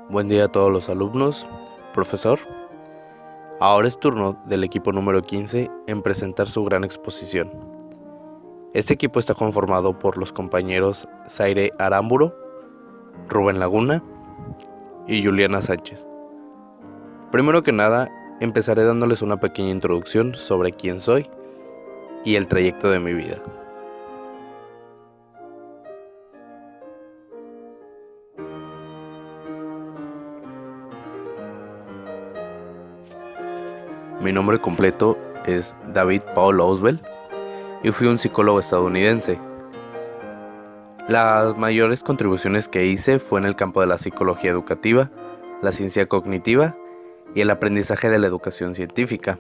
Buen día a todos los alumnos. Profesor, ahora es turno del equipo número 15 en presentar su gran exposición. Este equipo está conformado por los compañeros Zaire Aramburo, Rubén Laguna y Juliana Sánchez. Primero que nada, empezaré dándoles una pequeña introducción sobre quién soy y el trayecto de mi vida. Mi nombre completo es David Paul Auswell y fui un psicólogo estadounidense. Las mayores contribuciones que hice fue en el campo de la psicología educativa, la ciencia cognitiva y el aprendizaje de la educación científica.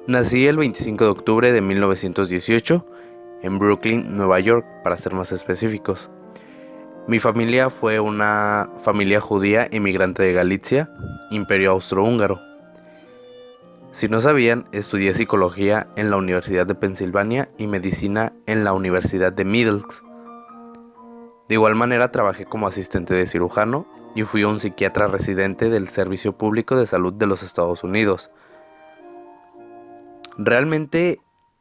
Nací el 25 de octubre de 1918 en Brooklyn, Nueva York, para ser más específicos. Mi familia fue una familia judía inmigrante de Galicia, Imperio Austrohúngaro. Si no sabían, estudié psicología en la Universidad de Pensilvania y medicina en la Universidad de Middlesex. De igual manera trabajé como asistente de cirujano y fui un psiquiatra residente del Servicio Público de Salud de los Estados Unidos. Realmente,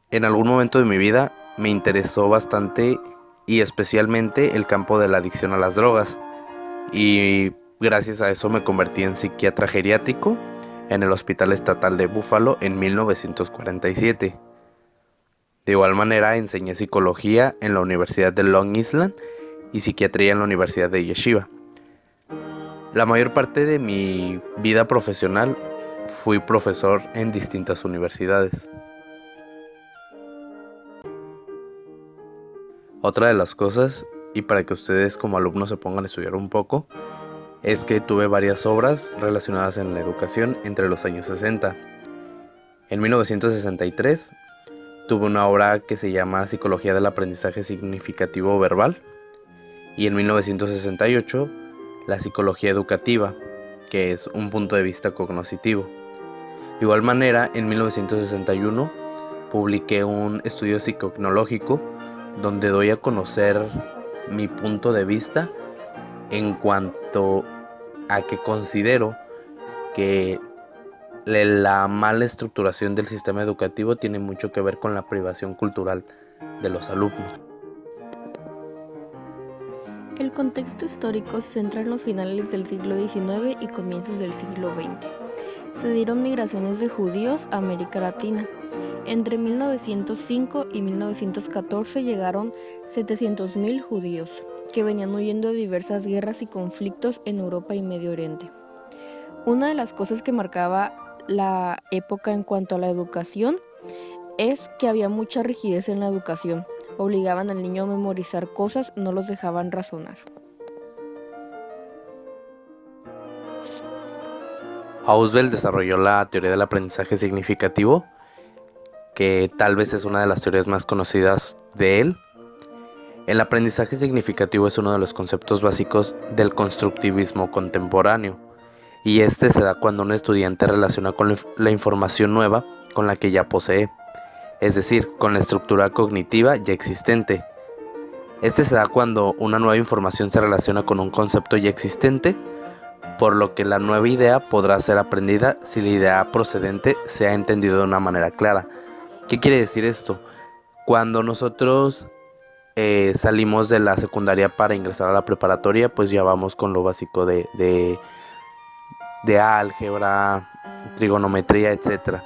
en algún momento de mi vida me interesó bastante y especialmente el campo de la adicción a las drogas, y gracias a eso me convertí en psiquiatra geriátrico en el Hospital Estatal de Buffalo en 1947. De igual manera enseñé psicología en la Universidad de Long Island y psiquiatría en la Universidad de Yeshiva. La mayor parte de mi vida profesional fui profesor en distintas universidades. Otra de las cosas, y para que ustedes como alumnos se pongan a estudiar un poco, es que tuve varias obras relacionadas en la educación entre los años 60. En 1963 tuve una obra que se llama Psicología del Aprendizaje Significativo Verbal, y en 1968 la Psicología Educativa, que es un punto de vista cognoscitivo. De igual manera, en 1961 publiqué un estudio psicotecnológico donde doy a conocer mi punto de vista en cuanto a que considero que la mala estructuración del sistema educativo tiene mucho que ver con la privación cultural de los alumnos. El contexto histórico se centra en los finales del siglo XIX y comienzos del siglo XX. Se dieron migraciones de judíos a América Latina. Entre 1905 y 1914 llegaron 700.000 judíos, que venían huyendo de diversas guerras y conflictos en Europa y Medio Oriente. Una de las cosas que marcaba la época en cuanto a la educación es que había mucha rigidez en la educación. Obligaban al niño a memorizar cosas, no los dejaban razonar. Auswell desarrolló la teoría del aprendizaje significativo, que tal vez es una de las teorías más conocidas de él. El aprendizaje significativo es uno de los conceptos básicos del constructivismo contemporáneo, y este se da cuando un estudiante relaciona con la información nueva con la que ya posee, es decir, con la estructura cognitiva ya existente. Este se da cuando una nueva información se relaciona con un concepto ya existente, por lo que la nueva idea podrá ser aprendida si la idea procedente se ha entendido de una manera clara. ¿Qué quiere decir esto? Cuando nosotros salimos de la secundaria para ingresar a la preparatoria, pues ya vamos con lo básico de álgebra, trigonometría, etc.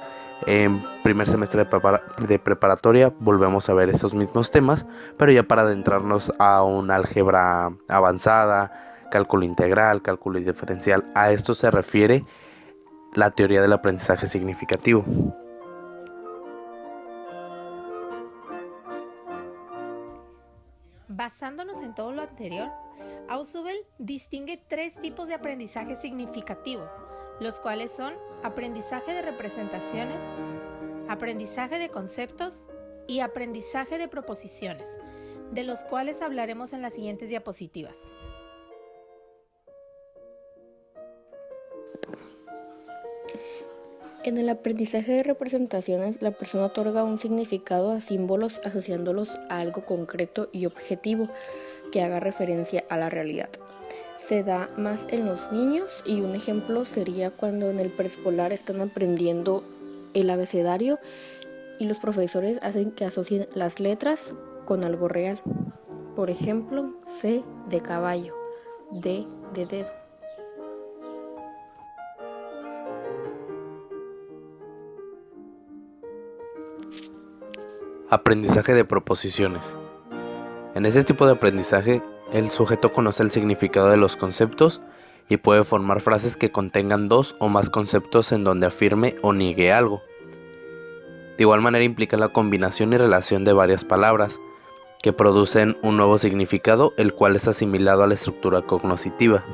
En primer semestre de preparatoria volvemos a ver esos mismos temas, pero ya para adentrarnos a un álgebra avanzada, cálculo integral, cálculo diferencial. A esto se refiere la teoría del aprendizaje significativo. Basándonos en todo lo anterior, Ausubel distingue tres tipos de aprendizaje significativo, los cuales son aprendizaje de representaciones, aprendizaje de conceptos y aprendizaje de proposiciones, de los cuales hablaremos en las siguientes diapositivas. En el aprendizaje de representaciones, la persona otorga un significado a símbolos asociándolos a algo concreto y objetivo que haga referencia a la realidad. se da más en los niños y un ejemplo sería cuando en el preescolar están aprendiendo el abecedario y los profesores hacen que asocien las letras con algo real. Por ejemplo, C de caballo, D de dedo. Aprendizaje de proposiciones. En ese tipo de aprendizaje, el sujeto conoce el significado de los conceptos y puede formar frases que contengan dos o más conceptos en donde afirme o niegue algo. De igual manera implica la combinación y relación de varias palabras que producen un nuevo significado, el cual es asimilado a la estructura cognoscitiva.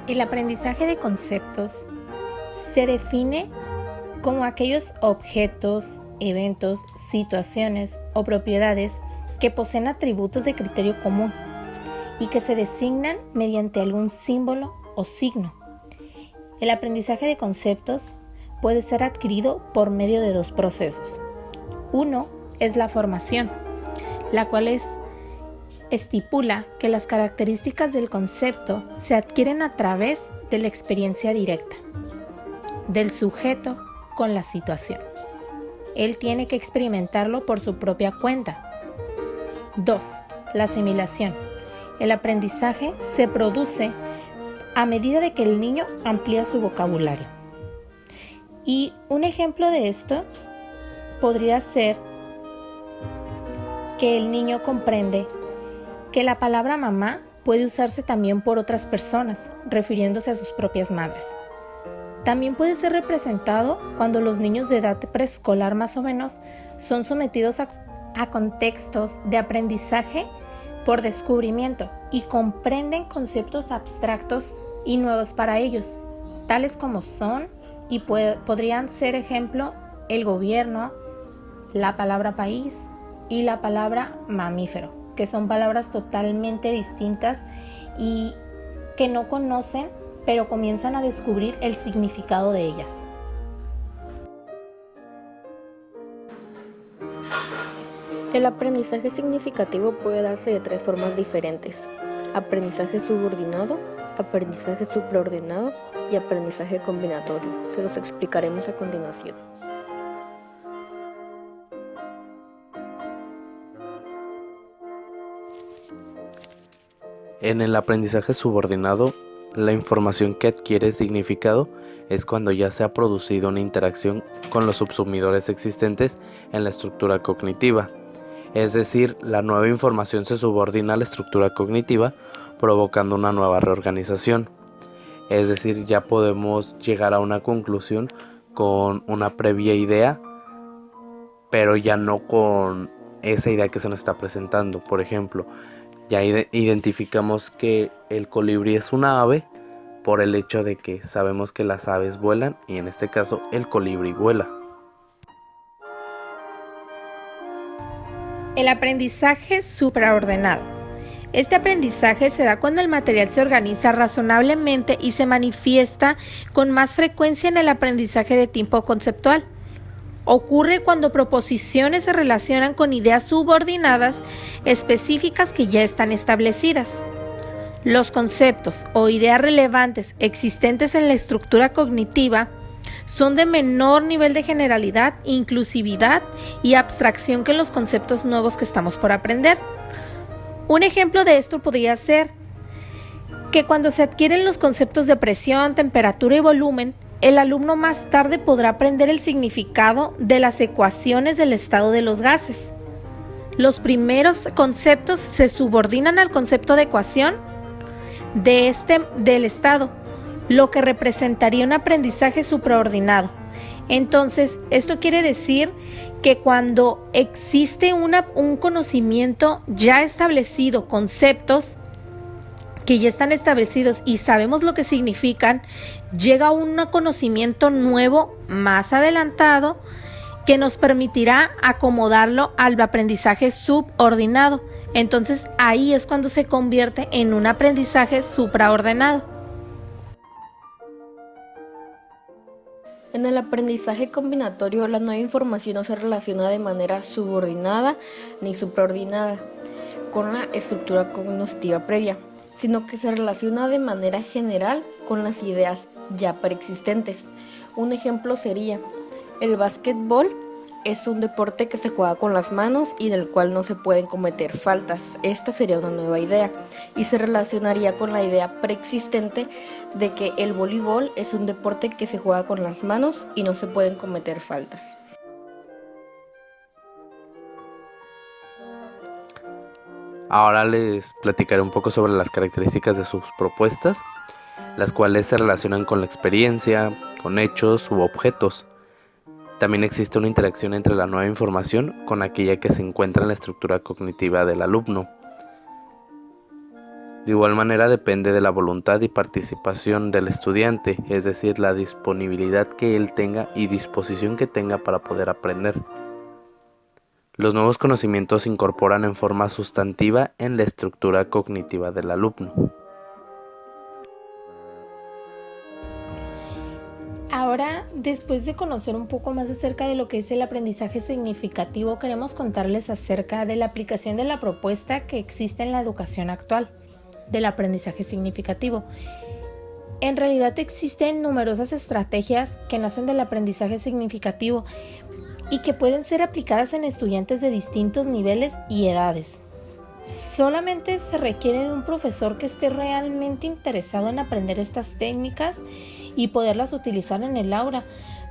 El aprendizaje de conceptos se define como aquellos objetos, eventos, situaciones o propiedades que poseen atributos de criterio común y que se designan mediante algún símbolo o signo. El aprendizaje de conceptos puede ser adquirido por medio de dos procesos. Uno es la formación, la cual estipula que las características del concepto se adquieren a través de la experiencia directa del sujeto con la situación. Él tiene que experimentarlo por su propia cuenta. 2. La asimilación. El aprendizaje se produce a medida de que el niño amplía su vocabulario. Y un ejemplo de esto podría ser que el niño comprende que la palabra mamá puede usarse también por otras personas, refiriéndose a sus propias madres. También puede ser representado cuando los niños de edad preescolar más o menos son sometidos a contextos de aprendizaje por descubrimiento y comprenden conceptos abstractos y nuevos para ellos, tales como son y podrían ser ejemplo el gobierno, la palabra país y la palabra mamífero, que son palabras totalmente distintas y que no conocen, pero comienzan a descubrir el significado de ellas. El aprendizaje significativo puede darse de tres formas diferentes: aprendizaje subordinado, aprendizaje supraordenado y aprendizaje combinatorio. Se los explicaremos a continuación. En el aprendizaje subordinado, la información que adquiere significado es cuando ya se ha producido una interacción con los subsumidores existentes en la estructura cognitiva. Es decir, la nueva información se subordina a la estructura cognitiva, provocando una nueva reorganización. Es decir, ya podemos llegar a una conclusión con una previa idea, pero ya no con esa idea que se nos está presentando. Por ejemplo, ya identificamos que el colibrí es una ave por el hecho de que sabemos que las aves vuelan y en este caso el colibrí vuela. El aprendizaje supraordenado. Este aprendizaje se da cuando el material se organiza razonablemente y se manifiesta con más frecuencia en el aprendizaje de tipo conceptual. Ocurre cuando proposiciones se relacionan con ideas subordinadas específicas que ya están establecidas. Los conceptos o ideas relevantes existentes en la estructura cognitiva son de menor nivel de generalidad, inclusividad y abstracción que los conceptos nuevos que estamos por aprender. Un ejemplo de esto podría ser que cuando se adquieren los conceptos de presión, temperatura y volumen, el alumno más tarde podrá aprender el significado de las ecuaciones del estado de los gases. Los conceptos se subordinan al concepto de ecuación del estado, lo que representaría un aprendizaje supraordinado. Entonces, esto quiere decir que cuando existe un conocimiento ya establecido, conceptos que ya están establecidos y sabemos lo que significan, llega un conocimiento nuevo más adelantado que nos permitirá acomodarlo al aprendizaje subordinado. Entonces ahí es cuando se convierte en un aprendizaje supraordenado. En el aprendizaje combinatorio, la nueva información no se relaciona de manera subordinada ni supraordinada con la estructura cognitiva previa, sino que se relaciona de manera general con las ideas ya preexistentes. Un ejemplo sería: el básquetbol es un deporte que se juega con las manos y del cual no se pueden cometer faltas. Esta sería una nueva idea y se relacionaría con la idea preexistente de que el voleibol es un deporte que se juega con las manos y no se pueden cometer faltas. Ahora les platicaré un poco sobre las características de sus propuestas, las cuales se relacionan con la experiencia, con hechos u objetos. También existe una interacción entre la nueva información con aquella que se encuentra en la estructura cognitiva del alumno. De igual manera depende de la voluntad y participación del estudiante, es decir, la disponibilidad que él tenga y disposición que tenga para poder aprender. Los nuevos conocimientos se incorporan en forma sustantiva en la estructura cognitiva del alumno. Ahora, después de conocer un poco más acerca de lo que es el aprendizaje significativo, queremos contarles acerca de la aplicación de la propuesta que existe en la educación actual del aprendizaje significativo. En realidad existen numerosas estrategias que nacen del aprendizaje significativo y que pueden ser aplicadas en estudiantes de distintos niveles y edades. Solamente se requiere de un profesor que esté realmente interesado en aprender estas técnicas y poderlas utilizar en el aula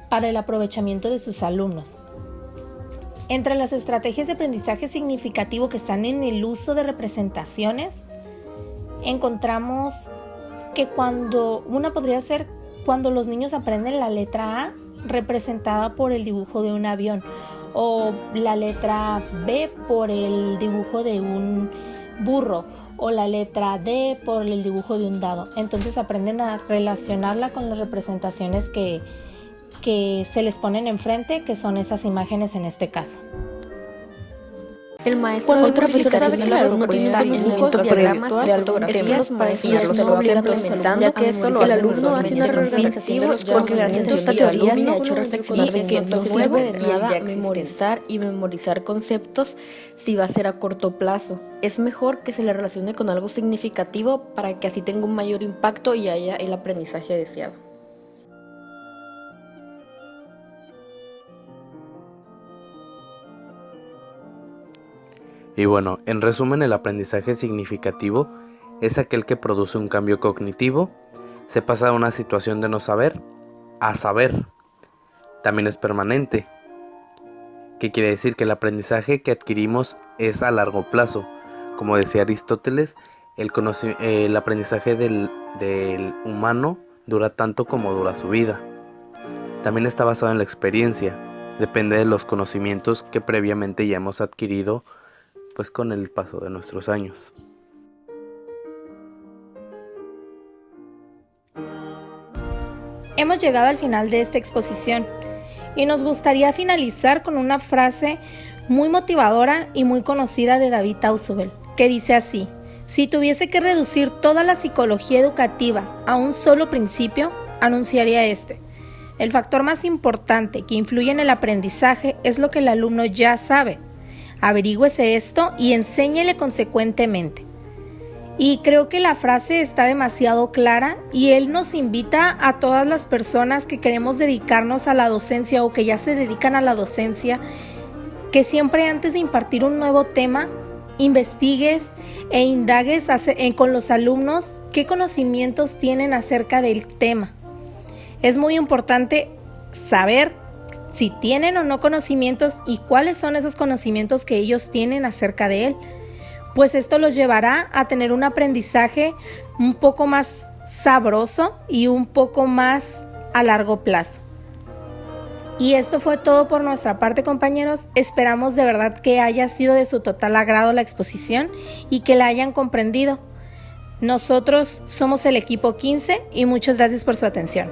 para el aprovechamiento de sus alumnos. Entre las estrategias de aprendizaje significativo que están en el uso de representaciones, encontramos que una podría ser cuando los niños aprenden la letra A representada por el dibujo de un avión, o la letra B por el dibujo de un burro, o la letra D por el dibujo de un dado. Entonces aprenden a relacionarla con las representaciones que se les ponen enfrente, que son esas imágenes en este caso. El maestro o profesor sabe que el alumno tiene conocimientos diagramas de ortografías para enseñar los conceptos, implementando que esto lo hace el alumno hace una representación porque gracias a esta teoría se ha hecho reflexionar de que no sirve de nada memorizar conceptos si va a ser a corto plazo. Es mejor que se le relacione con algo significativo para que así tenga un mayor impacto y haya el aprendizaje deseado. Y bueno, en resumen, el aprendizaje significativo es aquel que produce un cambio cognitivo, se pasa de una situación de no saber a saber. También es permanente, que quiere decir que el aprendizaje que adquirimos es a largo plazo. Como decía Aristóteles, el aprendizaje del humano dura tanto como dura su vida. También está basado en la experiencia, depende de los conocimientos que previamente ya hemos adquirido pues con el paso de nuestros años. Hemos llegado al final de esta exposición y nos gustaría finalizar con una frase muy motivadora y muy conocida de David Ausubel, que dice así: si tuviese que reducir toda la psicología educativa a un solo principio, anunciaría este: el factor más importante que influye en el aprendizaje es lo que el alumno ya sabe. Averígüese esto y enséñele consecuentemente. Y creo que la frase está demasiado clara y él nos invita a todas las personas que queremos dedicarnos a la docencia o que ya se dedican a la docencia, que siempre antes de impartir un nuevo tema, investigues e indagues con los alumnos qué conocimientos tienen acerca del tema. Es muy importante saber si tienen o no conocimientos y cuáles son esos conocimientos que ellos tienen acerca de él, pues esto los llevará a tener un aprendizaje un poco más sabroso y un poco más a largo plazo. Y esto fue todo por nuestra parte, compañeros. Esperamos de verdad que haya sido de su total agrado la exposición y que la hayan comprendido. Nosotros somos el equipo 15 y muchas gracias por su atención.